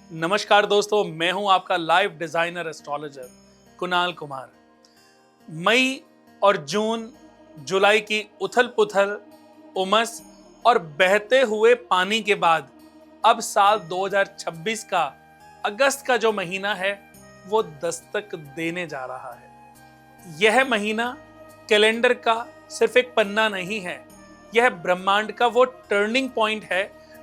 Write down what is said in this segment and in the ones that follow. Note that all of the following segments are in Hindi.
नमस्कार दोस्तों, मैं हूं आपका live designer astrologer Kunal Kumar. मई और जून जुलाई की उथल पुथल, उमस और बहते हुए पानी के बाद अब साल 2026 का अगस्त का जो महीना है वो दस्तक देने जा रहा है। यह महीना कैलेंडर का सिर्फ एक पन्ना नहीं है, यह ब्रह्मांड का वो टर्निंग पॉइंट है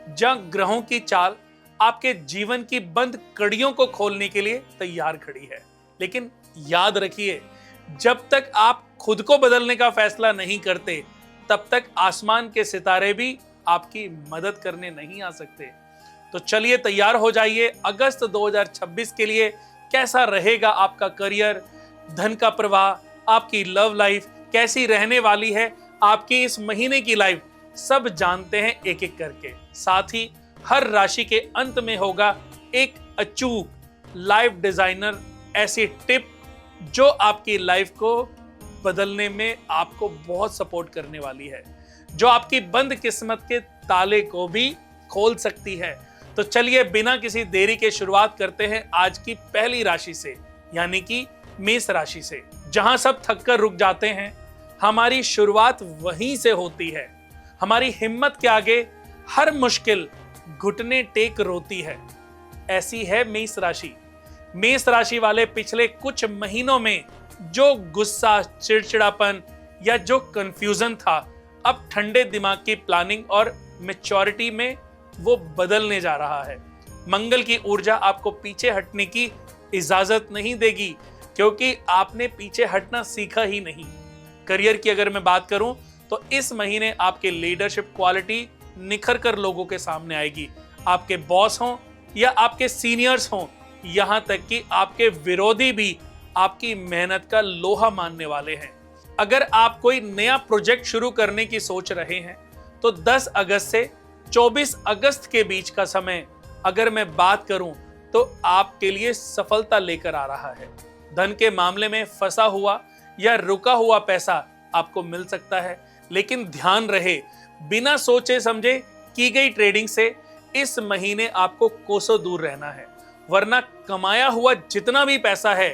जहां ग्रहों की चाल आपके जीवन की बंद कड़ियों को खोलने के लिए तैयार खड़ी है। लेकिन याद रखिए, जब तक आप खुद को बदलने का फैसला नहीं करते तब तक आसमान के सितारे भी आपकी मदद करने नहीं आ सकते। तो चलिए तैयार हो जाइए अगस्त 2026 के लिए। कैसा रहेगा आपका करियर, धन का प्रवाह, आपकी लव लाइफ कैसी रहने वाली है, आपकी इस महीने की लाइफ, सब जानते हैं एक एक करके। साथ ही हर राशि के अंत में होगा एक अचूक लाइफ डिजाइनर ऐसी टिप जो आपकी लाइफ को बदलने में आपको बहुत सपोर्ट करने वाली है, जो आपकी बंद किस्मत के ताले को भी खोल सकती है। तो चलिए बिना किसी देरी के शुरुआत करते हैं आज की पहली राशि से, यानी कि मेष राशि से। जहां सब थक कर रुक जाते हैं, हमारी शुरुआत वहीं से होती है। हमारी हिम्मत के आगे हर मुश्किल घुटने टेक रोती है। ऐसी है मेष राशि। मेष राशि वाले पिछले कुछ महीनों में जो गुस्सा, चिड़चिड़ापन या जो कंफ्यूजन था, अब ठंडे दिमाग की प्लानिंग और मैच्योरिटी में वो बदलने जा रहा है। मंगल की ऊर्जा आपको पीछे हटने की इजाजत नहीं देगी, क्योंकि आपने पीछे हटना सीखा ही नहीं। करियर की अगर मैं बात करूं तो इस महीने आपके लीडरशिप क्वालिटी निखर कर लोगों के सामने आएगी। आपके बॉस हों या आपके सीनियर्स हों, यहां तक कि आपके विरोधी भी आपकी मेहनत का लोहा मानने वाले हैं। अगर आप कोई नया प्रोजेक्ट शुरू करने की सोच रहे हैं तो 10 अगस्त से 24 अगस्त के बीच का समय अगर मैं बात करूं तो आपके लिए सफलता लेकर आ रहा है। धन के मामले में फंसा हुआ या रुका हुआ पैसा आपको मिल सकता है, लेकिन ध्यान रहे, बिना सोचे समझे की गई ट्रेडिंग से इस महीने आपको कोसों दूर रहना है, वरना कमाया हुआ जितना भी पैसा है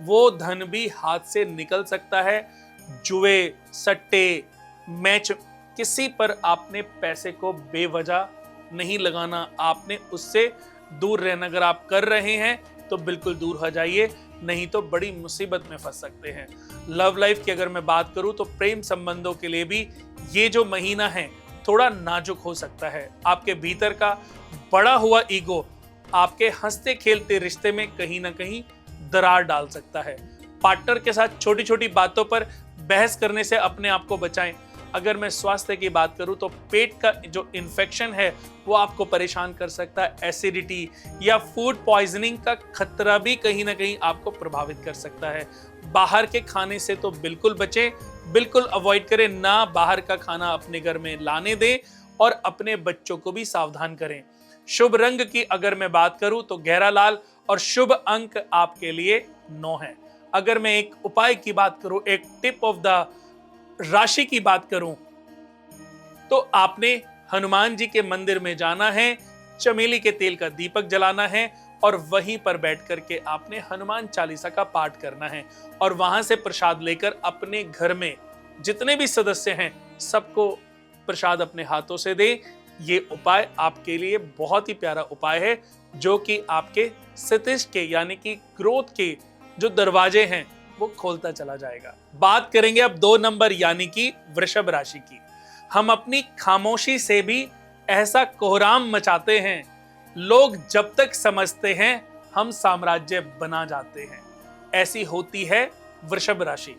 वो धन भी हाथ से निकल सकता है। जुए, सट्टे, मैच, किसी पर आपने पैसे को बेवजह नहीं लगाना, आपने उससे दूर रहना। अगर आप कर रहे हैं तो बिल्कुल दूर हो जाइए, नहीं तो बड़ी मुसीबत में फंस सकते हैं। लव लाइफ की अगर मैं बात करूं तो प्रेम संबंधों के लिए भी ये जो महीना है थोड़ा नाजुक हो सकता है। आपके भीतर का बड़ा हुआ ईगो आपके हंसते खेलते रिश्ते में कहीं ना कहीं दरार डाल सकता है। पार्टनर के साथ छोटी छोटी बातों पर बहस करने से अपने आप को बचाएं। अगर मैं स्वास्थ्य की बात करूं तो पेट का जो इन्फेक्शन है वो आपको परेशान कर सकता है। एसिडिटी या फूड पॉइजनिंग का खतरा भी कहीं ना कहीं आपको प्रभावित कर सकता है। बाहर के खाने से तो बिल्कुल बचें, बिल्कुल अवॉइड करें, ना बाहर का खाना अपने घर में लाने दें और अपने बच्चों को भी सावधान करें। शुभ रंग की अगर मैं बात करूं तो गहरा लाल और शुभ अंक आपके लिए 9 है। अगर मैं एक उपाय की बात करूं, एक टिप ऑफ द राशि की बात करूं तो आपने हनुमान जी के मंदिर में जाना है, चमेली के तेल का दीपक जलाना है और वहीं पर बैठ करके आपने हनुमान चालीसा का पाठ करना है और वहां से प्रसाद लेकर अपने घर में जितने भी सदस्य हैं सबको प्रसाद अपने हाथों से दें। ये उपाय आपके लिए बहुत ही प्यारा उपाय है, जो कि आपके क्षितिज के यानी कि ग्रोथ के जो दरवाजे हैं वो खोलता चला जाएगा। बात करेंगे अब 2 नंबर यानी कि वृषभ राशि की। हम अपनी खामोशी से भी ऐसा कोहराम मचाते हैं, लोग जब तक समझते हैं हम साम्राज्य बना जाते हैं। ऐसी होती है वृषभ राशि।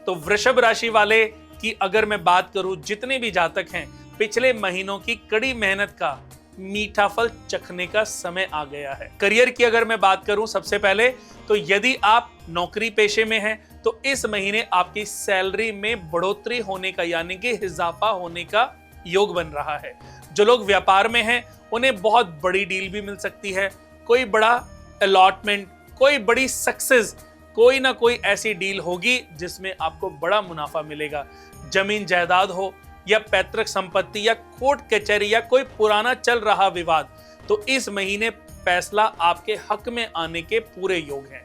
तो वृषभ राशि वाले की अगर मैं बात करूं, जितने भी जातक हैं, पिछले महीनों की कड़ी मेहनत का मीठा फल चखने का समय आ गया है। करियर की अगर मैं बात करूं सबसे पहले तो यदि आप नौकरी पेशे में हैं तो इस महीने आपकी सैलरी में बढ़ोतरी होने का यानी कि इजाफा होने का योग बन रहा है। जो लोग व्यापार में हैं उन्हें बहुत बड़ी डील भी मिल सकती है, कोई बड़ा अलॉटमेंट, कोई बड़ी सक्सेस, कोई ना कोई ऐसी डील होगी जिसमें आपको बड़ा मुनाफा मिलेगा। जमीन जायदाद हो या पैतृक संपत्ति या कोर्ट कचहरी या कोई पुराना चल रहा विवाद, तो इस महीने फैसला आपके हक में आने के पूरे योग हैं।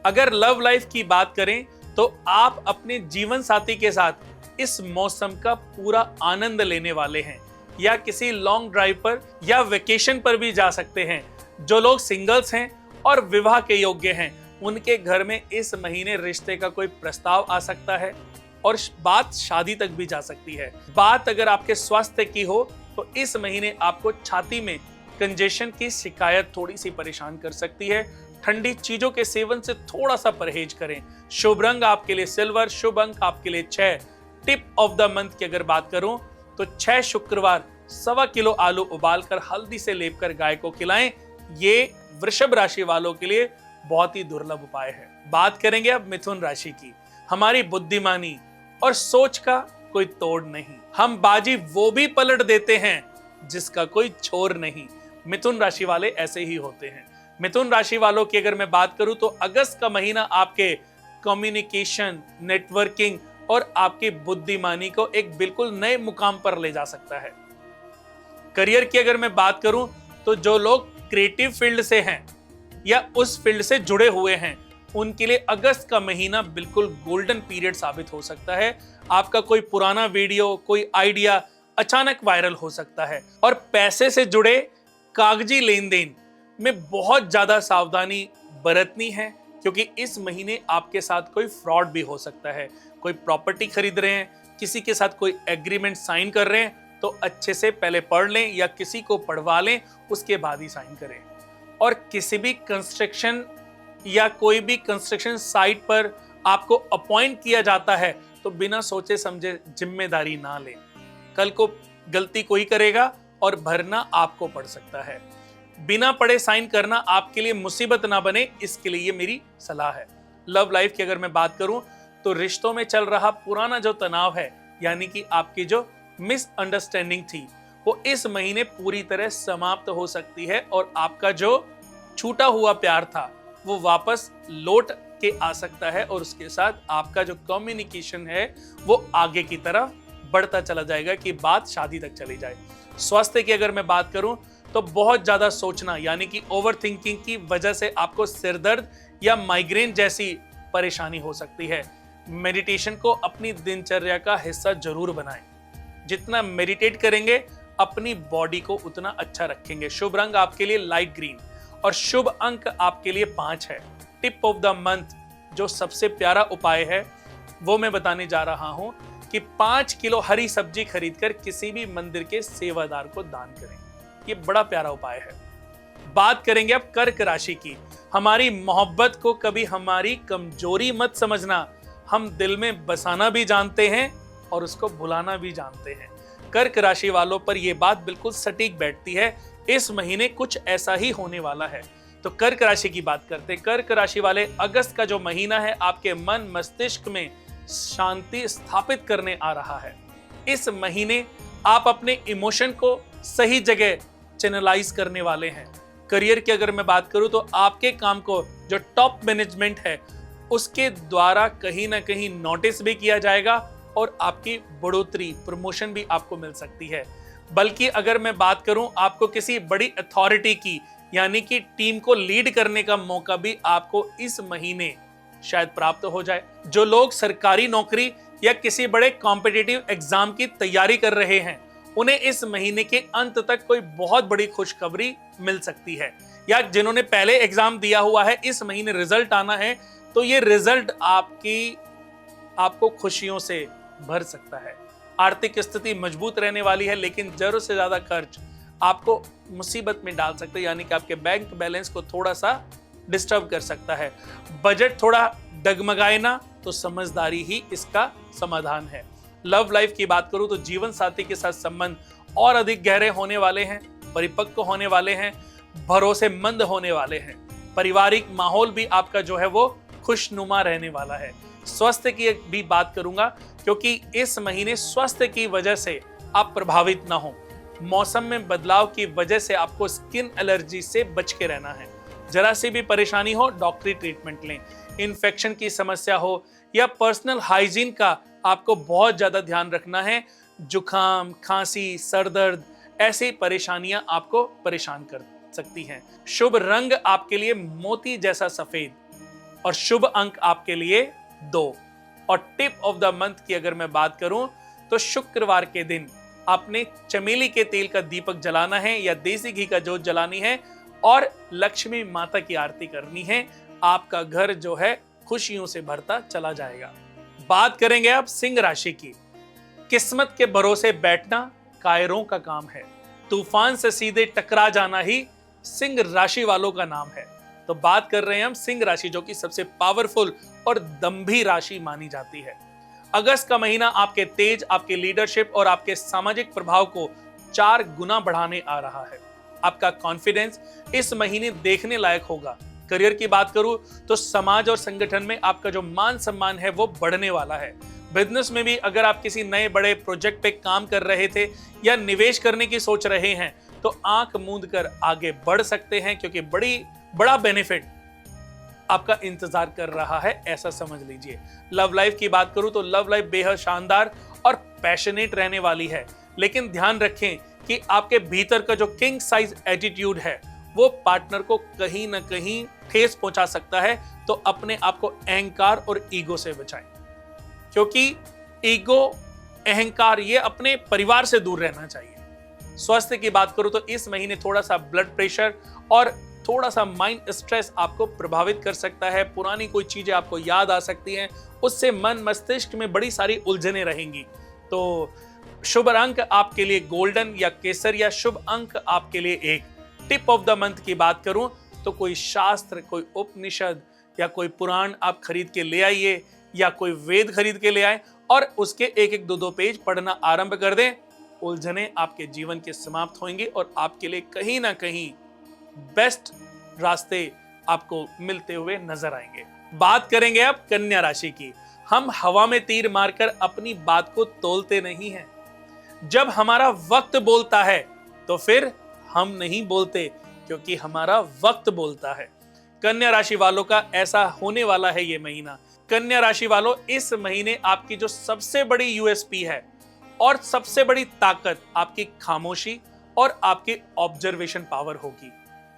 अगर लव लाइफ की बात करें तो आप अपने जीवन साथी के साथ इस मौसम का पूरा आनंद लेने वाले हैं, या किसी लॉन्ग ड्राइव पर या वेकेशन पर भी जा सकते हैं। जो लोग सिंगल्स हैं और विवाह के योग्य हैं, उनके घर में इस महीने रिश्ते का कोई प्रस्ताव आ सकता है और बात शादी तक भी जा सकती है। बात अगर आपके स्वास्थ्य की हो तो इस महीने आपको छाती में कंजेशन की शिकायत थोड़ी सी परेशान कर सकती है। ठंडी चीजों के सेवन से थोड़ा सा परहेज करें। शुभ रंग आपके लिए सिल्वर, शुभ अंक आपके लिए 6। टिप ऑफ द मंथ की अगर बात करूं तो 6 शुक्रवार 1.25 किलो आलू उबालकर हल्दी से लेपकर गाय को खिलाएं। ये वृषभ राशि वालों के लिए बहुत ही दुर्लभ उपाय है। बात करेंगे अब मिथुन राशि की। हमारी बुद्धिमानी और सोच का कोई तोड़ नहीं। हम बाजी वो भी पलट देते हैं जिसका कोई छोर नहीं। मिथुन राशि वाले ऐसे ही होते हैं। मिथुन राशि वालों की अगर मैं बात करूं तो अगस्त का महीना आपके कम्युनिकेशन, नेटवर्किंग और आपकी बुद्धिमानी को एक बिल्कुल नए मुकाम पर ले जा सकता है। करियर की अगर मैं बात करूं तो जो लोग क्रिएटिव फील्ड से हैं या उस फील्ड से जुड़े हुए हैं, उनके लिए अगस्त का महीना बिल्कुल गोल्डन पीरियड साबित हो सकता है। आपका कोई पुराना वीडियो, कोई आइडिया अचानक वायरल हो सकता है। और पैसे से जुड़े कागजी लेन देन में बहुत ज्यादा सावधानी बरतनी है, क्योंकि इस महीने आपके साथ कोई फ्रॉड भी हो सकता है। कोई प्रॉपर्टी खरीद रहे हैं, किसी के साथ कोई एग्रीमेंट साइन कर रहे हैं, तो अच्छे से पहले पढ़ लें या किसी को पढ़वा लें, उसके बाद ही साइन करें। और किसी भी कंस्ट्रक्शन या कोई भी कंस्ट्रक्शन साइट पर आपको अपॉइंट किया जाता है तो बिना सोचे समझे जिम्मेदारी ना लें। कल को गलती कोई करेगा और भरना आपको पड़ सकता है। बिना पढ़े साइन करना आपके लिए मुसीबत ना बने, इसके लिए ये मेरी सलाह है। लव लाइफ की अगर मैं बात करूं तो रिश्तों में चल रहा पुराना जो तनाव है, यानी कि आपकी जो मिसअंडरस्टैंडिंग थी, वो इस महीने पूरी तरह समाप्त हो सकती है और आपका जो छूटा हुआ प्यार था वो वापस लौट के आ सकता है। और उसके साथ आपका जो कम्युनिकेशन है वो आगे की तरफ बढ़ता चला जाएगा कि बात शादी तक चली जाए। स्वास्थ्य की अगर मैं बात करूं तो बहुत ज्यादा सोचना, यानी कि ओवर थिंकिंग की वजह से आपको सिरदर्द या माइग्रेन जैसी परेशानी हो सकती है। मेडिटेशन को अपनी दिनचर्या का हिस्सा जरूर बनाएं। जितना मेडिटेट करेंगे अपनी बॉडी को उतना अच्छा रखेंगे। शुभ रंग आपके लिए लाइट ग्रीन और शुभ अंक आपके लिए 5 है। टिप ऑफ द मंथ जो सबसे प्यारा उपाय है वो मैं बताने जा रहा हूं कि 5 किलो हरी सब्जी खरीदकर किसी भी मंदिर के सेवादार को दान करें। ये बड़ा प्यारा उपाय है। बात करेंगे अब कर्क राशि की। हमारी मोहब्बत को कभी हमारी कमजोरी मत समझना। हम दिल में बसाना भी जानते हैं और उसको भुलाना भी जानते हैं। कर्क राशि वालों पर यह बात बिल्कुल सटीक बैठती है। इस महीने कुछ ऐसा ही होने वाला है। तो कर्क राशि की बात करते हैं। कर्क राशि वाले, अगस्त का जो महीना है आपके मन मस्तिष्क में शांति स्थापित करने आ रहा है। इस महीने आप अपने इमोशन को सही जगह चैनलाइज करने वाले हैं। करियर की अगर मैं बात करूं तो आपके काम को जो टॉप मैनेजमेंट है उसके द्वारा कहीं ना कहीं नोटिस भी किया जाएगा और आपकी बढ़ोतरी, प्रमोशन भी आपको मिल सकती है। बल्कि अगर मैं बात करूं आपको किसी बड़ी अथॉरिटी की, यानी कि टीम को लीड करने का मौका भी आपको इस महीने शायद प्राप्त हो जाए। जो लोग सरकारी नौकरी या किसी बड़े कॉम्पिटिटिव एग्जाम की तैयारी कर रहे हैं, उन्हें इस महीने के अंत तक कोई बहुत बड़ी खुशखबरी मिल सकती है। या जिन्होंने पहले एग्जाम दिया हुआ है, इस महीने रिजल्ट आना है, तो ये रिजल्ट आपको खुशियों से भर सकता है। आर्थिक स्थिति मजबूत रहने वाली है, लेकिन जरूरत से ज्यादा खर्च आपको मुसीबत में डाल सकते हैं, यानी कि आपके बैंक बैलेंस को थोड़ा सा डिस्टर्ब कर सकता है। बजट थोड़ा डगमगाए ना तो समझदारी ही इसका समाधान है। लव लाइफ की बात करूं तो जीवन साथी के साथ संबंध और अधिक गहरे होने वाले हैं, परिपक्व होने वाले हैं, भरोसेमंद होने वाले हैं। पारिवारिक माहौल भी आपका जो है वो खुशनुमा रहने वाला है। स्वास्थ्य की भी बात करूंगा, क्योंकि इस महीने स्वास्थ्य की वजह से आप प्रभावित ना हो। मौसम में बदलाव की वजह से आपको स्किन एलर्जी से बच के रहना है। जरा सी भी परेशानी हो डॉक्टरी ट्रीटमेंट लें। इन्फेक्शन की समस्या हो या पर्सनल हाइजीन का आपको बहुत ज्यादा ध्यान रखना है। जुकाम, खांसी, सर दर्द ऐसी परेशानियां आपको परेशान कर सकती हैं। शुभ रंग आपके लिए मोती जैसा सफेद और शुभ अंक आपके लिए 2। और टिप ऑफ द मंथ की अगर मैं बात करूं तो शुक्रवार के दिन आपने चमेली के तेल का दीपक जलाना है या देसी घी का जोत जलानी है और लक्ष्मी माता की आरती करनी है। आपका घर जो है खुशियों से भरता चला जाएगा। बात करेंगे अब सिंह राशि की। किस्मत के भरोसे बैठना कायरों का काम है। तूफान से सीधे टकरा जाना ही सिंह राशि वालों का नाम है। तो बात कर रहे हैं हम सिंह राशि, जो कि सबसे पावरफुल और दंभी राशि मानी जाती है। अगस्त का महीना आपके तेज, आपके लीडरशिप और आपके सामाजिक प्रभाव को 4 गुना बढ़ाने आ रहा है। आपका कॉन्फिडेंस इस महीने देखने लायक होगा। करियर की बात करूं तो समाज और संगठन में आपका जो मान सम्मान है वो बढ़ने वाला है। बिजनेस में भी अगर आप किसी नए बड़े प्रोजेक्ट पे काम कर रहे थे या निवेश करने की सोच रहे हैं तो आंख मूंद कर आगे बढ़ सकते हैं, क्योंकि बड़ा बेनिफिट आपका इंतजार कर रहा है, ऐसा समझ लीजिए। लव लाइफ की बात करूं तो लव लाइफ बेहद शानदार और पैशनेट रहने वाली है, लेकिन ध्यान रखें कि आपके भीतर का जो किंग साइज एटीट्यूड है वो पार्टनर को कहीं ना कहीं ठेस पहुंचा सकता है। तो अपने आप को अहंकार और ईगो से बचाएं, क्योंकि ईगो, अहंकार ये अपने परिवार से दूर रहना चाहिए। स्वास्थ्य की बात करूं तो इस महीने थोड़ा सा ब्लड प्रेशर और थोड़ा सा माइंड स्ट्रेस आपको प्रभावित कर सकता है। पुरानी कोई चीजें आपको याद आ सकती हैं, उससे मन मस्तिष्क में बड़ी सारी उलझनें रहेंगी। तो शुभ रंग आपके लिए गोल्डन या केसर या शुभ अंक आपके लिए 1। टिप ऑफ द मंथ की बात करूं तो कोई शास्त्र, कोई उपनिषद या कोई पुराण आप खरीद के ले आइए या कोई वेद खरीद के ले आए और उसके 1-1, 2-2 पेज पढ़ना आरंभ कर दें। उलझनें आपके जीवन के समाप्त होंगी और आपके लिए कहीं ना कहीं बेस्ट रास्ते आपको मिलते हुए नजर आएंगे। बात करेंगे अब कन्या राशि की। हम हवा में तीर मारकर अपनी बात को तोलते नहीं हैं। जब हमारा वक्त बोलता है तो फिर हम नहीं बोलते, क्योंकि हमारा वक्त बोलता है। कन्या राशि वालों का ऐसा होने वाला है ये महीना। कन्या राशि वालों, इस महीने आपकी जो सबसे बड़ी यूएसपी है और सबसे बड़ी ताकत आपकी खामोशी और आपकी ऑब्जर्वेशन पावर होगी।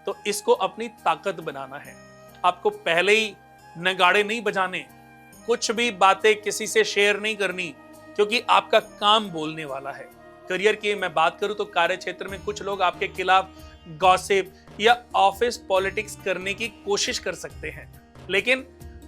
तो इसको अपनी ताकत बनाना है। आपको पहले ही नगाड़े नहीं बजाने, कुछ भी बातें किसी से शेयर नहीं करनी, क्योंकि आपका काम बोलने वाला है। करियर की मैं बात करूं तो कार्य क्षेत्र में कुछ लोग आपके खिलाफ गॉसिप या ऑफिस पॉलिटिक्स करने की कोशिश कर सकते हैं, लेकिन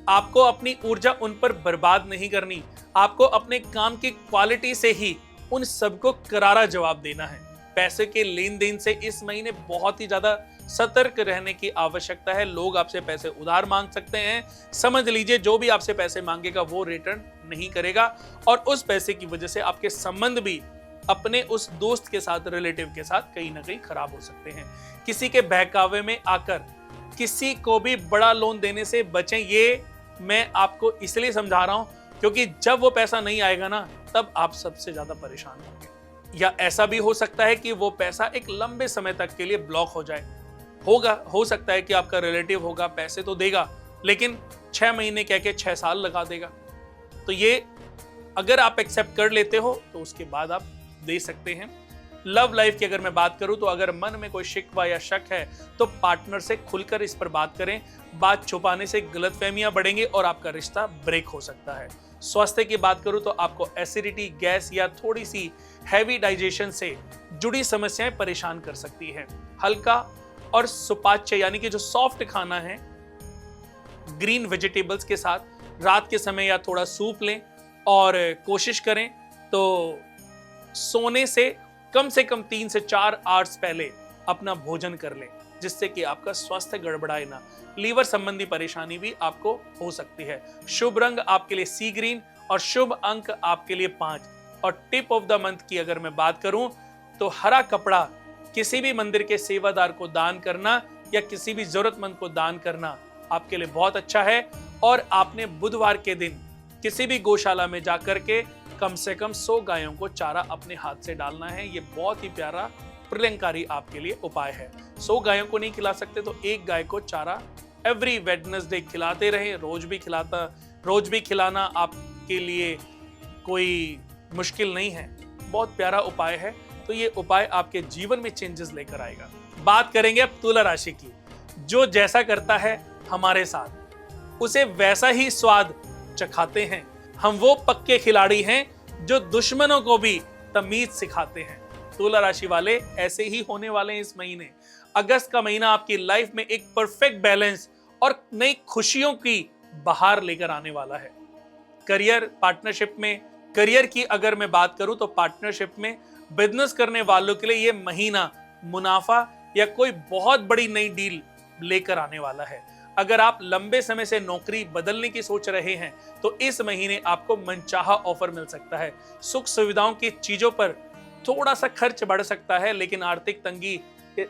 आपको अपनी ऊर्जा उन पर बर्बाद नहीं करनी। आपको अपने काम की क्वालिटी से ही उन सबको करारा जवाब देना है। पैसे के लेन देन से इस महीने बहुत ही ज्यादा सतर्क रहने की आवश्यकता है। लोग आपसे पैसे उधार मांग सकते हैं। समझ लीजिए जो भी आपसे पैसे मांगेगा वो रिटर्न नहीं करेगा और उस पैसे की वजह से आपके संबंध भी अपने उस दोस्त के साथ, रिलेटिव के साथ कहीं ना कहीं खराब हो सकते हैं। किसी के बहकावे में आकर किसी को भी बड़ा लोन देने से बचें। ये मैं आपको इसलिए समझा रहा हूं क्योंकि जब वो पैसा नहीं आएगा ना, तब आप सबसे ज्यादा परेशान होंगे। या ऐसा भी हो सकता है कि वो पैसा एक लंबे समय तक के लिए ब्लॉक हो जाए। हो सकता है कि आपका रिलेटिव होगा, पैसे तो देगा लेकिन 6 महीने कह के 6 साल लगा देगा। तो ये अगर आप एक्सेप्ट कर लेते हो तो उसके बाद आप दे सकते हैं। लव लाइफ की अगर मैं बात करूं तो अगर मन में कोई शिकवा या शक है तो पार्टनर से खुलकर इस पर बात करें। बात छुपाने से गलतफहमियां बढ़ेंगी और आपका रिश्ता ब्रेक हो सकता है। स्वास्थ्य की बात करूं तो आपको एसिडिटी, गैस या थोड़ी सी हैवी डाइजेशन से जुड़ी समस्याएं परेशान कर सकती हैं। हल्का और सुपाच्य यानी कि जो सॉफ्ट खाना है, ग्रीन वेजिटेबल्स के साथ रात के समय या थोड़ा सूप लें और कोशिश करें तो सोने से कम 3 से 4 आवर्स पहले अपना भोजन कर लें, जिससे कि आपका स्वास्थ्य गड़बड़ाए ना। लीवर संबंधी परेशानी भी आपको हो सकती है। शुभ रंग आपके लिए सी ग्रीन और शुभ अंक आपके लिए 5। और टिप ऑफ द मंथ की अगर मैं बात करूं तो हरा कपड़ा किसी भी मंदिर के सेवादार को दान करना या किसी भी जरूरतमंद को दान करना आपके लिए बहुत अच्छा है। और आपने बुधवार के दिन किसी भी गौशाला में जाकर के कम से कम 100 गायों को चारा अपने हाथ से डालना है। ये बहुत ही प्यारा प्रलंकारी आपके लिए उपाय है। 100 गायों को नहीं खिला सकते तो 1 गाय को चारा एवरी वेडनेसडे खिलाते रहें। रोज भी खिलाना आपके लिए कोई मुश्किल नहीं है, बहुत प्यारा उपाय है। तो ये उपाय आपके जीवन में चेंजेस लेकर आएगा। बात करेंगे अब तुला राशि की। जो जैसा करता है हमारे साथ, उसे वैसा ही स्वाद चखाते हैं। हम वो पक्के खिलाड़ी हैं जो दुश्मनों को भी तमीज सिखाते हैं। तुला राशि वाले ऐसे ही होने वाले हैं इस महीने। अगस्त का महीना आपकी लाइफ में एक परफेक्ट बैलेंस और नई खुशियों की बहार लेकर आने वाला है। करियर पार्टनरशिप में, करियर की अगर मैं बात करूं तो पार्टनरशिप में बिजनेस करने वालों के लिए ये महीना मुनाफा या कोई बहुत बड़ी नई डील लेकर आने वाला है। अगर आप लंबे समय से नौकरी बदलने की सोच रहे हैं तो इस महीने आपको मनचाहा ऑफर मिल सकता है। सुख सुविधाओं की चीजों पर थोड़ा सा खर्च बढ़ सकता है, लेकिन आर्थिक तंगी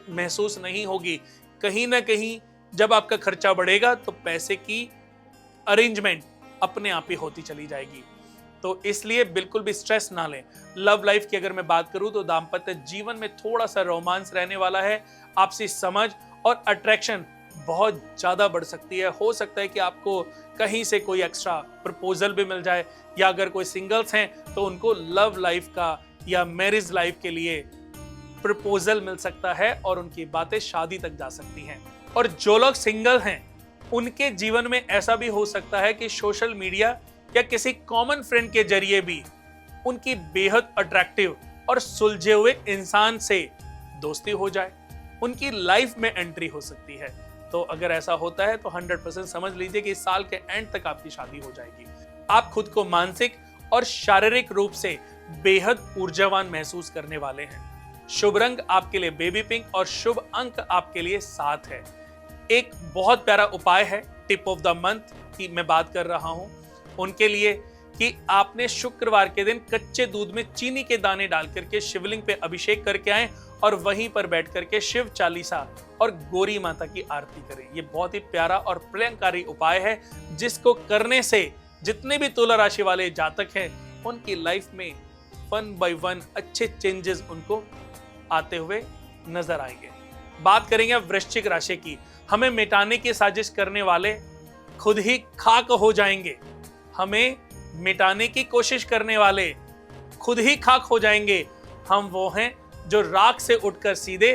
महसूस नहीं होगी। कहीं ना कहीं जब आपका खर्चा बढ़ेगा तो पैसे की अरेंजमेंट अपने आप ही होती चली जाएगी। तो इसलिए बिल्कुल भी स्ट्रेस ना लें। लव लाइफ की अगर मैं बात करूं तो दाम्पत्य जीवन में थोड़ा सा रोमांस रहने वाला है। आपसी समझ और अट्रैक्शन बहुत ज्यादा बढ़ सकती है। हो सकता है कि आपको कहीं से कोई एक्स्ट्रा प्रपोजल भी मिल जाए, या अगर कोई सिंगल्स हैं तो उनको लव लाइफ का या मैरिज लाइफ के लिए प्रपोजल मिल सकता है और उनकी बातें शादी तक जा सकती हैं। और जो लोग सिंगल हैं उनके जीवन में ऐसा भी हो सकता है कि सोशल मीडिया या किसी कॉमन फ्रेंड के जरिए भी उनकी बेहद अट्रैक्टिव और सुलझे हुए इंसान से दोस्ती हो जाए, उनकी लाइफ में एंट्री हो सकती है। तो अगर ऐसा होता है तो 100% समझ लीजिए कि इस साल के एंड तक आपकी शादी हो जाएगी। आप खुद को मानसिक और शारीरिक रूप से बेहद ऊर्जावान महसूस करने वाले हैं। शुभ रंग आपके लिए बेबी पिंक और शुभ अंक आपके लिए 7 है। एक बहुत प्यारा उपाय है टिप ऑफ द मंथ की मैं बात कर रहा हूं उनके लिए, कि आपने शुक्रवार के दिन कच्चे दूध में चीनी के दाने डाल करके शिवलिंग पे अभिषेक करके आए और वहीं पर बैठ करके शिव चालीसा और गौरी माता की आरती करें। ये बहुत ही प्यारा और प्रलयंकारी उपाय है जिसको करने से जितने भी तुला राशि वाले जातक हैं उनकी लाइफ में 1 by 1 अच्छे चेंजेस उनको आते हुए नजर आएंगे। बात करेंगे अब वृश्चिक राशि की। हमें मिटाने की साजिश करने वाले खुद ही खाक हो जाएंगे। हमें मिटाने की कोशिश करने वाले खुद ही खाक हो जाएंगे। हम वो हैं जो राख से उठकर सीधे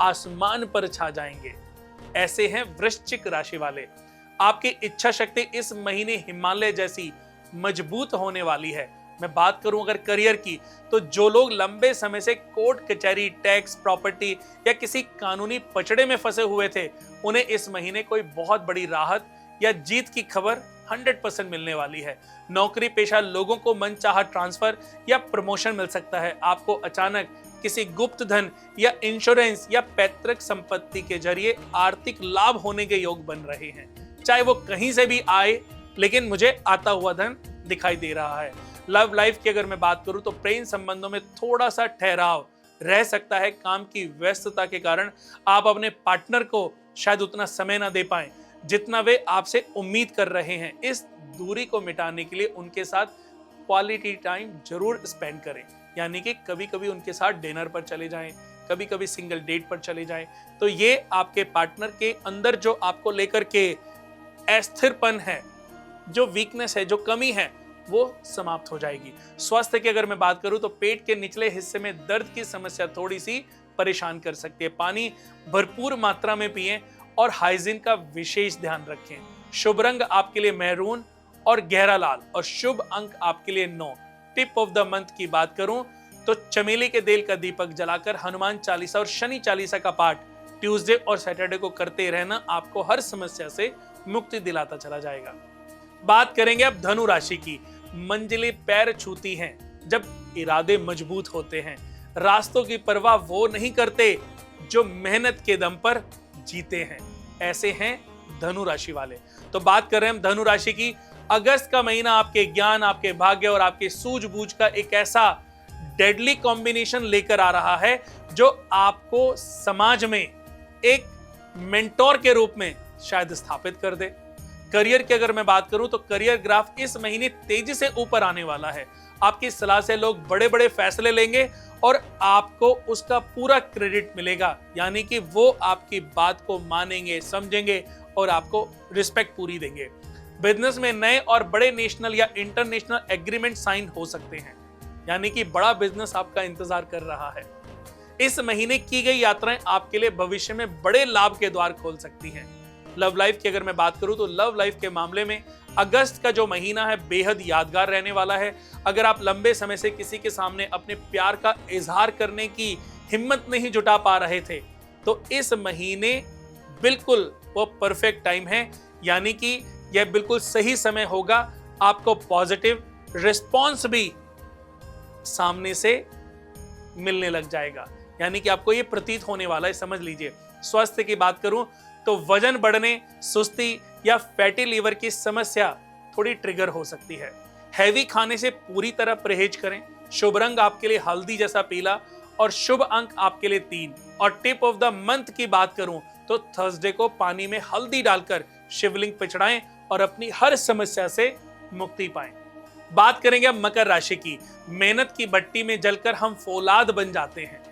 आसमान पर छा जाएंगे। ऐसे हैं वृश्चिक राशि वाले। आपकी इच्छा शक्ति इस महीने हिमालय जैसी मजबूत होने वाली है। मैं बात करूं अगर करियर की, तो जो लोग लंबे समय से कोर्ट कचहरी, टैक्स, प्रॉपर्टी या किसी कानूनी पचड़े में फंसे हुए थे, उन्हें इस महीने कोई बहुत बड़ी राहत या जीत की खबर 100% मिलने वाली है। नौकरी पेशा लोगों को मनचाहा ट्रांसफर या प्रमोशन मिल सकता है। आपको अचानक किसी गुप्त धन या इंश्योरेंस या पैतृक संपत्ति के जरिए आर्थिक लाभ होने के योग बन रहे हैं। चाहे वो कहीं से भी आए, लेकिन मुझे आता हुआ धन दिखाई दे रहा है। लव लाइफ की अगर मैं बात करूं तो प्रेम संबंधों में थोड़ा सा ठहराव रह सकता है। काम की व्यस्तता के कारण आप अपने पार्टनर को शायद उतना समय ना दे पाएं जितना वे आपसे उम्मीद कर रहे हैं। इस दूरी को मिटाने के लिए उनके साथ क्वालिटी टाइम जरूर स्पेंड करें, यानी कि कभी कभी उनके साथ डिनर पर चले जाएं, कभी कभी सिंगल डेट पर चले जाएं। तो ये आपके पार्टनर के अंदर जो आपको लेकर के अस्थिरपन है, जो वीकनेस है, जो कमी है, वो समाप्त हो जाएगी। स्वास्थ्य की अगर मैं बात करूं तो पेट के निचले हिस्से में दर्द की समस्या थोड़ी सी परेशान कर सकती है। पानी भरपूर मात्रा में पिएं और हाइजीन का विशेष ध्यान रखें। शुभ रंग आपके लिए मैरून और गहरा लाल और शुभ अंक आपके लिए 9। टिप ऑफ द मंथ की बात करूं तो चमेली के तेल का दीपक जलाकर हनुमान चालीसा और शनि चालीसा का पाठ ट्यूसडे और सैटरडे को करते रहना आपको हर समस्या से मुक्ति दिलाता चला जाएगा। बात करेंगे अब धनु राशि की। मंजिलें पैर छूती हैं जब इरादे मजबूत होते हैं। रास्तों की परवाह वो नहीं करते जो मेहनत के दम पर जीते हैं। ऐसे हैं धनु राशि वाले। तो बात कर रहे हैं हम धनु राशि की। अगस्त का महीना आपके ज्ञान, आपके भाग्य और आपके सूझबूझ का एक ऐसा डेडली कॉम्बिनेशन लेकर आ रहा है जो आपको समाज में एक मेंटोर के रूप में शायद स्थापित कर दे। करियर की अगर मैं बात करूं तो करियर ग्राफ इस महीने तेजी से ऊपर आने वाला है। आपकी सलाह से लोग बड़े बड़े फैसले लेंगे और आपको उसका पूरा क्रेडिट मिलेगा, यानी कि वो आपकी बात को मानेंगे, समझेंगे और आपको रिस्पेक्ट पूरी देंगे। बिजनेस में नए और बड़े नेशनल या इंटरनेशनल एग्रीमेंट साइन हो सकते हैं, यानी कि बड़ा बिजनेस आपका इंतजार कर रहा है। इस महीने की गई यात्राएं आपके लिए भविष्य में बड़े लाभ के द्वार खोल सकती हैं। लव लाइफ की अगर मैं बात करूं तो लव लाइफ के मामले में अगस्त का जो महीना है बेहद यादगार रहने वाला है। अगर आप लंबे समय से किसी के सामने अपने प्यार का इजहार करने की हिम्मत नहीं जुटा पा रहे थे, तो इस महीने बिल्कुल वो परफेक्ट टाइम है, यानी कि यह बिल्कुल सही समय होगा। आपको पॉजिटिव रिस्पॉन्स भी सामने से मिलने लग जाएगा, यानी कि आपको ये प्रतीत होने वाला है। समझ लीजिए। स्वास्थ्य की बात करूं तो वजन बढ़ने, सुस्ती या फैटी लीवर की समस्या थोड़ी ट्रिगर हो सकती है। हैवी खाने से पूरी तरह परहेज करें। शुभ रंग आपके लिए हल्दी जैसा पीला और शुभ अंक आपके लिए 3। और टिप ऑफ द मंथ की बात करूं तो थर्सडे को पानी में हल्दी डालकर शिवलिंग पे चढ़ाएं और अपनी हर समस्या से मुक्ति पाएं। बात करेंगे अब मकर राशि की। मेहनत की भट्टी में जलकर हम फौलाद बन जाते हैं।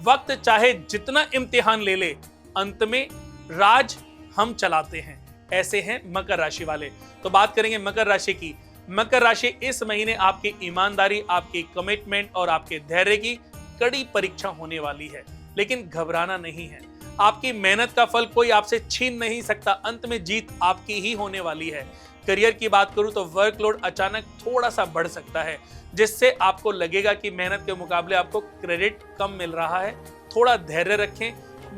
वक्त चाहे जितना इम्तिहान ले ले, अंत में राज हम चलाते हैं। ऐसे हैं मकर राशि वाले। तो बात करेंगे मकर राशि की। मकर राशि इस महीने आपकी ईमानदारी, आपकी कमिटमेंट और आपके धैर्य की कड़ी परीक्षा होने वाली है, लेकिन घबराना नहीं है। आपकी मेहनत का फल कोई आपसे छीन नहीं सकता। अंत में जीत आपकी ही होने वाली है। करियर की बात करूं तो वर्कलोड अचानक थोड़ा सा बढ़ सकता है, जिससे आपको लगेगा कि मेहनत के मुकाबले आपको क्रेडिट कम मिल रहा है। थोड़ा धैर्य रखें।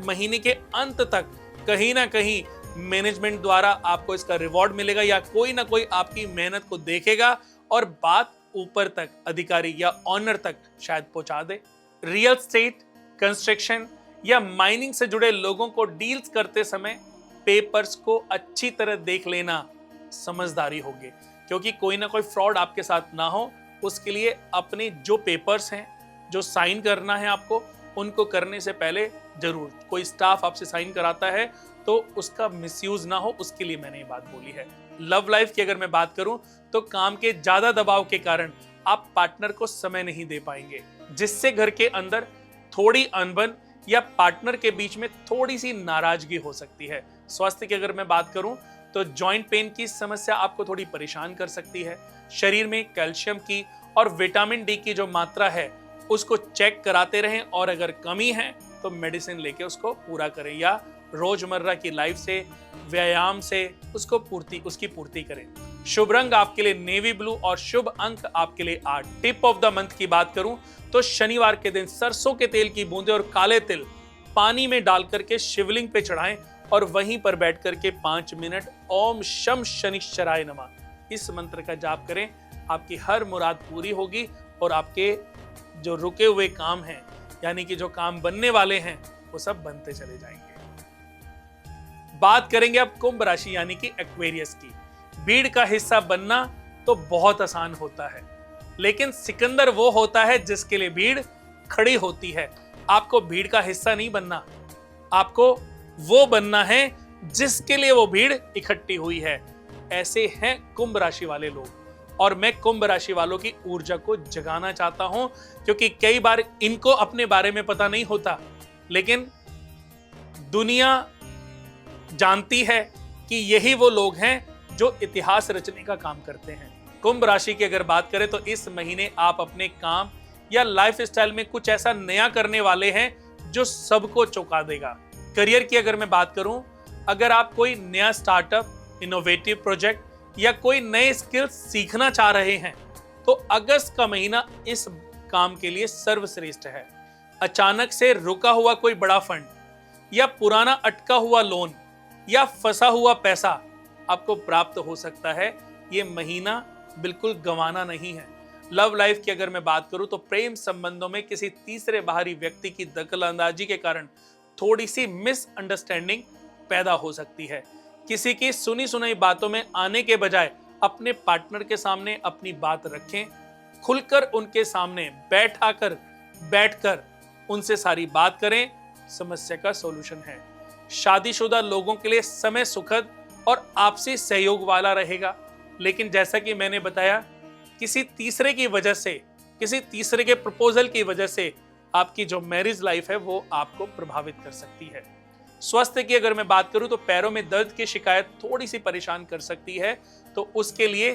महीने के अंत तक कहीं ना कहीं मैनेजमेंट द्वारा आपको इसका रिवॉर्ड मिलेगा, या कोई ना कोई आपकी मेहनत को देखेगा और बात ऊपर तक, अधिकारी या ऑनर तक शायद पहुंचा दे। रियल स्टेट, कंस्ट्रक्शन या माइनिंग से जुड़े लोगों को डील्स करते समय पेपर्स को अच्छी तरह देख लेना समझदारी होगी, क्योंकि कोई ना कोई फ्रॉड आपके साथ ना हो। उसके लिए अपने जो पेपर्स हैं, जो साइन करना है आपको, उनको करने से पहले जरूर कोई स्टाफ आपसे साइन कराता है तो उसका मिसयूज ना हो, उसके लिए मैंने ये बात बोली है। लव लाइफ की अगर मैं बात करूं तो काम के ज्यादा दबाव के कारण आप पार्टनर को समय नहीं दे पाएंगे, जिससे घर के अंदर थोड़ी अनबन या पार्टनर के बीच में थोड़ी सी नाराजगी हो सकती है। स्वास्थ्य की अगर मैं बात करूं तो जॉइंट पेन की समस्या आपको थोड़ी परेशान कर सकती है। शरीर में कैल्शियम की और विटामिन डी की जो मात्रा है उसको चेक कराते रहें, और अगर कमी है तो मेडिसिन लेके उसको पूरा करें, या रोजमर्रा की लाइफ से, व्यायाम से उसकी पूर्ति करें। शुभ रंग आपके लिए नेवी ब्लू और शुभ अंक आपके लिए 8। टिप ऑफ द मंथ की बात करूं तो शनिवार के दिन सरसों के तेल की बूंदे और काले तिल पानी में डाल करके शिवलिंग पे चढ़ाएं और वहीं पर बैठ करके 5 मिनट ओम शम शनिश्चराय नमः इस मंत्र का जाप करें। आपकी हर मुराद पूरी होगी और आपके जो रुके हुए काम हैं, यानी कि जो काम बनने वाले हैं, वो सब बनते चले जाएंगे। बात करेंगे अब कुंभ राशि यानी कि एक्वेरियस की। भीड़ का हिस्सा बनना तो बहुत आसान होता है, लेकिन सिकंदर वो होता है जिसके लिए भीड़ खड़ी होती है। आपको भीड़ का हिस्सा नहीं बनना, आपको वो बनना है जिसके लिए वो भीड़ इकट्ठी हुई है। ऐसे हैं कुंभ राशि वाले लोग, और मैं कुंभ राशि वालों की ऊर्जा को जगाना चाहता हूं, क्योंकि कई बार इनको अपने बारे में पता नहीं होता, लेकिन दुनिया जानती है कि यही वो लोग हैं जो इतिहास रचने का काम करते हैं। कुंभ राशि की अगर बात करें तो इस महीने आप अपने काम या लाइफ स्टाइल में कुछ ऐसा नया करने वाले हैं जो सबको चौंका देगा। करियर की अगर मैं बात करूं, अगर आप कोई नया स्टार्टअप, इनोवेटिव प्रोजेक्ट या कोई नए स्किल्स सीखना चाह रहे हैं तो अगस्त का महीना इस काम के लिए सर्वश्रेष्ठ है। अचानक से रुका हुआ कोई बड़ा फंड या पुराना अटका हुआ लोन या फंसा हुआ पैसा आपको प्राप्त हो सकता है। ये महीना बिल्कुल गंवाना नहीं है। लव लाइफ की अगर मैं बात करूं तो प्रेम संबंधों में किसी तीसरे बाहरी व्यक्ति की दखलंदाजी के कारण थोड़ी सी मिसअंडरस्टैंडिंग पैदा हो सकती है। किसी की सुनी सुनाई बातों में आने के बजाय अपने पार्टनर के सामने अपनी बात रखें, खुलकर उनके सामने बैठकर उनसे सारी बात करें, समस्या का सॉल्यूशन है। शादीशुदा लोगों के लिए समय सुखद और आपसी सहयोग वाला रहेगा, लेकिन जैसा कि मैंने बताया, किसी तीसरे की वजह से, किसी तीसरे के प्रपोजल की वजह से आपकी जो मैरिज लाइफ है वो आपको प्रभावित कर सकती है। स्वास्थ्य की अगर मैं बात करूं तो पैरों में दर्द की शिकायत थोड़ी सी परेशान कर सकती है, तो उसके लिए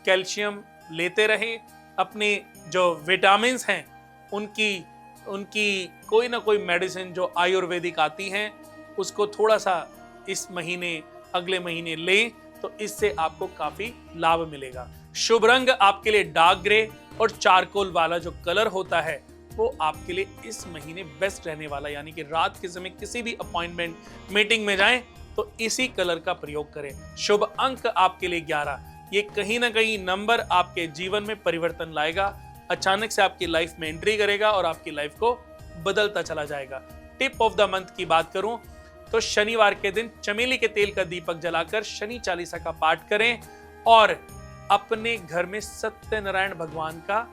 कैल्शियम लेते रहें। अपने जो विटामिन्स हैं उनकी उनकी कोई ना कोई मेडिसिन जो आयुर्वेदिक आती हैं उसको थोड़ा सा इस महीने अगले महीने लें, तो इससे आपको काफी लाभ मिलेगा। शुभ रंग आपके लिए डार्क ग्रे और चारकोल वाला जो कलर होता है वो आपके लिए इस महीने बेस्ट रहने वाला, यानी कि रात के समय किसी भी अपॉइंटमेंट मीटिंग में जाएं तो इसी कलर का प्रयोग करें। शुभ अंक आपके लिए 11। ये कहीं ना कहीं नंबर आपके जीवन में परिवर्तन लाएगा, अचानक से आपकी लाइफ में एंट्री करेगा और आपकी लाइफ को बदलता चला जाएगा। टिप ऑफ द मंथ की बात करूं तो शनिवार के दिन चमेली के तेल का दीपक जलाकर शनि चालीसा का पाठ करें और अपने घर में सत्यनारायण भगवान का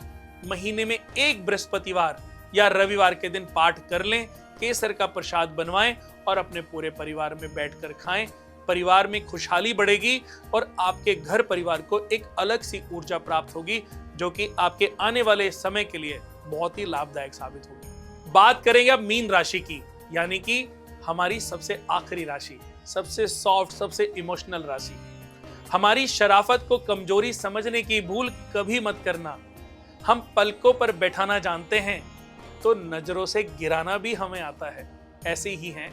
महीने में एक बृहस्पतिवार या रविवार के दिन पाठ कर लें। केसर का प्रसाद बनवाएं और अपने पूरे परिवार में बैठकर खाएं। परिवार में खुशहाली बढ़ेगी और आपके घर परिवार को एक अलग सी ऊर्जा प्राप्त होगी जो कि आपके आने वाले समय के लिए बहुत ही लाभदायक साबित होगी। बात करेंगे अब मीन राशि की, यानी कि हमारी सबसे आखिरी राशि, सबसे सॉफ्ट, सबसे इमोशनल राशि। हमारी शराफत को कमजोरी समझने की भूल कभी मत करना। हम पलकों पर बैठाना जानते हैं तो नजरों से गिराना भी हमें आता है। ऐसे ही हैं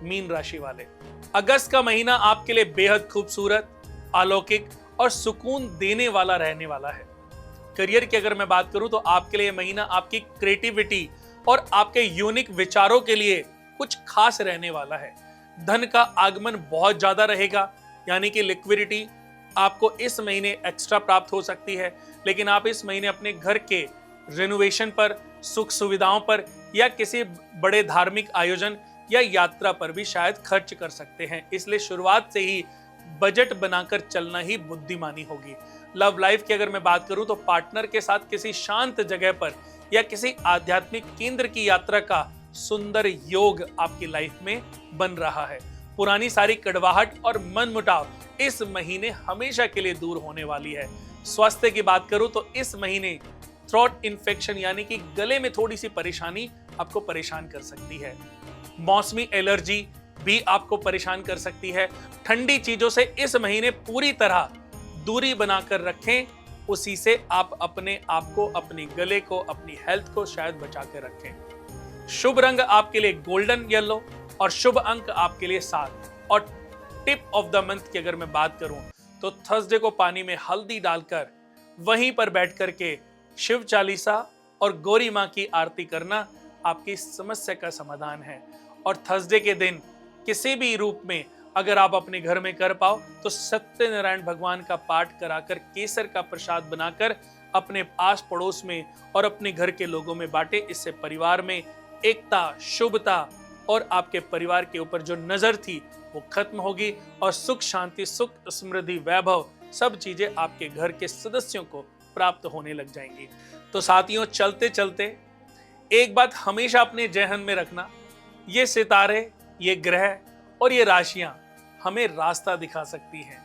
मीन राशि वाले। अगस्त का महीना आपके लिए बेहद खूबसूरत, अलौकिक और सुकून देने वाला रहने वाला है। करियर की अगर मैं बात करूं तो आपके लिए महीना आपकी क्रिएटिविटी और आपके यूनिक विचारों के लिए कुछ खास रहने वाला है। धन का आगमन बहुत ज्यादा रहेगा, यानी कि लिक्विडिटी आपको इस महीने एक्स्ट्रा प्राप्त हो सकती है, लेकिन आप इस महीने अपने घर के रिनोवेशन पर, सुख सुविधाओं पर या किसी बड़े धार्मिक आयोजन या यात्रा पर भी शायद खर्च कर सकते हैं। इसलिए शुरुआत से ही बजट बनाकर चलना ही बुद्धिमानी होगी। लव लाइफ की अगर मैं बात करूं तो पार्टनर के साथ किसी शांत जगह पर या किसी आध्यात्मिक केंद्र की यात्रा का सुंदर योग आपकी लाइफ में बन रहा है। पुरानी सारी कड़वाहट और मनमुटाव इस महीने हमेशा के लिए दूर होने वाली है। स्वास्थ्य की बात करूं तो इस महीने थ्रोट इन्फेक्शन यानी कि गले में थोड़ी सी परेशानी आपको परेशान कर सकती है। मौसमी एलर्जी भी आपको परेशान कर सकती है। ठंडी चीजों से इस महीने पूरी तरह दूरी बनाकर रखें, उसी से आप अपने आप को, अपने गले को, अपनी हेल्थ को शायद बचा के रखें। शुभ रंग आपके लिए गोल्डन येलो और शुभ अंक आपके लिए 7। और टिप ऑफ द मंथ की अगर मैं बात करूं तो थर्सडे को पानी में हल्दी डालकर वहीं पर बैठ करके शिव चालीसा और गौरी मां की आरती करना आपकी समस्या का समाधान है। और थर्सडे के दिन किसी भी रूप में अगर आप अपने घर में कर पाओ तो सत्यनारायण भगवान का पाठ कराकर केसर का प्रसाद बनाकर अपने आस पड़ोस में और अपने घर के लोगों में बांटे। इससे परिवार में एकता, शुभता और आपके परिवार के ऊपर जो नजर थी वो खत्म होगी और सुख शांति, सुख समृद्धि, वैभव सब चीजें आपके घर के सदस्यों को प्राप्त होने लग जाएंगी। तो साथियों, चलते चलते एक बात हमेशा अपने जहन में रखना, ये सितारे, ये ग्रह और ये राशियां हमें रास्ता दिखा सकती हैं,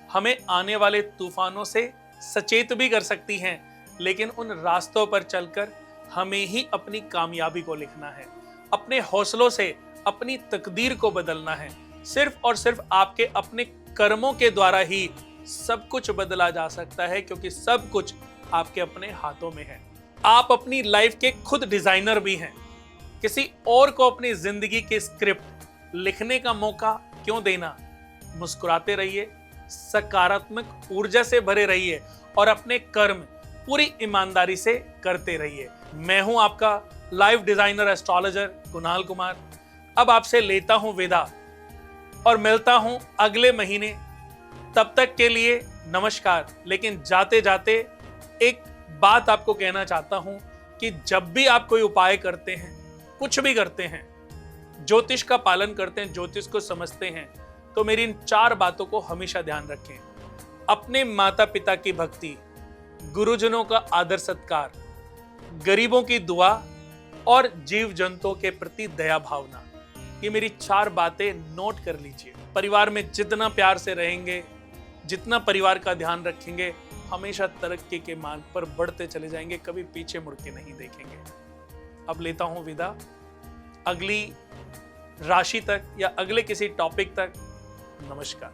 हमें आने वाले तूफानों से सचेत भी कर सकती हैं, लेकिन उन रास्तों पर चलकर हमें ही अपनी कामयाबी को लिखना है। अपने हौसलों से अपनी तकदीर को बदलना है। सिर्फ और सिर्फ आपके अपने कर्मों के द्वारा ही सब कुछ बदला जा सकता है, क्योंकि सब कुछ आपके अपने हाथों में है। आप अपनी लाइफ के खुद डिजाइनर भी हैं। किसी और को अपनी जिंदगी के स्क्रिप्ट लिखने का मौका क्यों देना। मुस्कुराते रहिए, सकारात्मक ऊर्जा से भरे रहिए और अपने कर्म पूरी ईमानदारी से करते रहिए। मैं हूं आपका life designer astrologer Kunal Kumar. अब आपसे लेता हूं विदा और मिलता हूं अगले महीने। तब तक के लिए नमस्कार। लेकिन जाते जाते एक बात आपको कहना चाहता हूं कि जब भी आप कोई उपाय करते हैं, कुछ भी करते हैं, ज्योतिष का पालन करते हैं, ज्योतिष को समझते हैं, तो मेरी इन 4 बातों को हमेशा ध्यान रखें। अपने माता पिता की भक्ति, गुरुजनों का आदर सत्कार, गरीबों की दुआ और जीव जंतुओं के प्रति दया भावना, ये मेरी 4 बातें नोट कर लीजिए। परिवार में जितना प्यार से रहेंगे, जितना परिवार का ध्यान रखेंगे, हमेशा तरक्की के मार्ग पर बढ़ते चले जाएंगे, कभी पीछे मुड़ के नहीं देखेंगे। अब लेता हूं विदा, अगली राशि तक या अगले किसी टॉपिक तक। नमस्कार।